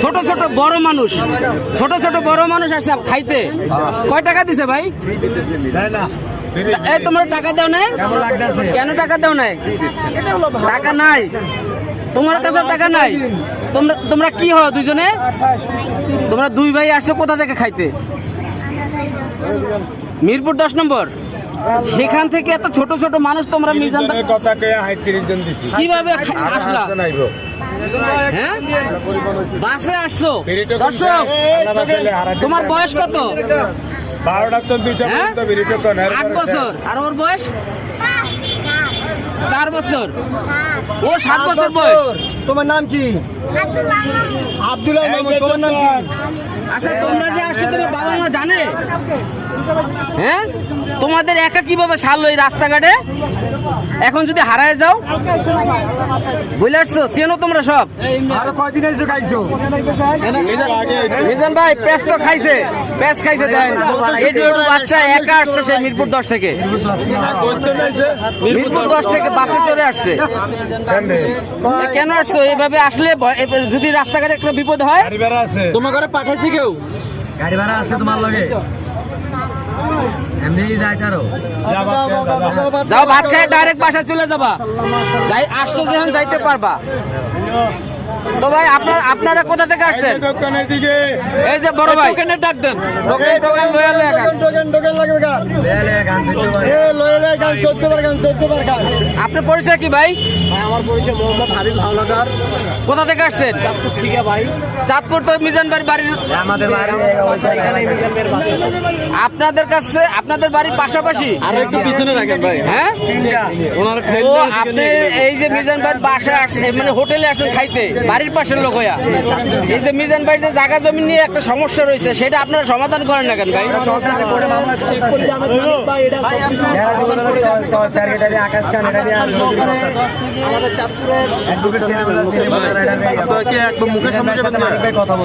ছোট ছোট বড় মানুষ আসছে খাইতে। কয় টাকা দিছে ভাই? এই তোমরা টাকা দাও নাই কেন? টাকা দাও নাই? টাকা নাই তোমার কাছে? টাকা নাই? তোমরা কি হও দুইজনে? তোমরা দুই ভাই আসছো কোথা থেকে খাইতে? মিরপুর 10 নম্বর। সেখান থেকে এত ছোট ছোট মানুষ তোমরা মিজান কিভাবে আসলা? হ্যাঁ বাসে আসছো? দর্শক তোমার বয়স কত? 8 বছর। আর ওর বয়স 4 বছর। ও 7 বছর বয়স। তোমার নাম কি? আব্দুল্লাহ মাহমুদ। তোমার নাম কি? আচ্ছা তোমরা যে আসছো তোমার বাবা মা জানে? হ্যাঁ তোমাদের একা কিভাবে ছাড়লো এই রাস্তাঘাটে? এখন যদি হারায় যাও বুঝলে আসছো? চেনো তোমরা সব? আরো কয়দিন এসে খাইছো? মিজান ভাই পেঁচ তো খাইছে, পেঁচ খাইছে। দেন একটু বাচ্চা একা আসছে সেই মিরপুর 10 থেকে। মিরপুর 10 থেকে বাসে চলে আসছে। কেন আসছো? এইভাবে আসলে যদি রাস্তাঘাটে একটা বিপদ হয় তোমার ঘরে পাঠাইছি কেউ? গাড়ি ভাড়া আছে তোমার লগে? এমনি যাইতারো? যাও ভাত খায় ডাইরেক্ট বাসায় চলে যাবা। যাই আসছো যখন যাইতে পারবা। তো ভাই আপনারা কোথা থেকে আসছেন? এই যে বড় ভাই ডাক দেন। আপনার পরিচয় কি ভাই? আমার পরিচয় মোহাম্মদ হাবিব হাওলাদার। কোথা থেকে আসছেন? চাঁদপুর থেকে ভাই। চাঁদপুর তো মিজান ভাইয়ের বাড়ির আমাদের বাড়ি মিজান ভাইয়ের বাসা। আপনাদের কাছে আপনাদের বাড়ির পাশাপাশি? আরো একটু পিছনে রাখেন ভাই। হ্যাঁ ওনারা ও আপনি এই যে মিজান ভাইয়ের বাসায় আসছেন মানে হোটেলে আসছেন খাইতে, বাড়ির পাশের লোক হইয়া। এই যে মিজান ভাইয়ের যে জায়গা জমি নিয়ে একটা সমস্যা রয়েছে সেটা আপনারা সমাধান করেন না কেন ভাই? আকাশ খান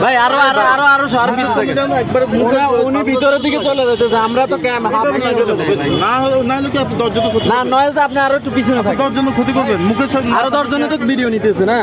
ভাই আরো আরো আরো আরো উনি ভিতরের দিকে চলে যেতেছে। আমরা তো না নয় যে আপনি আরো একটু পিছনে থাকেন। 10 জনের ক্ষতি করবেন মুখের সামনে। আরো 10 জনের তো ভিডিও নিতেছে না।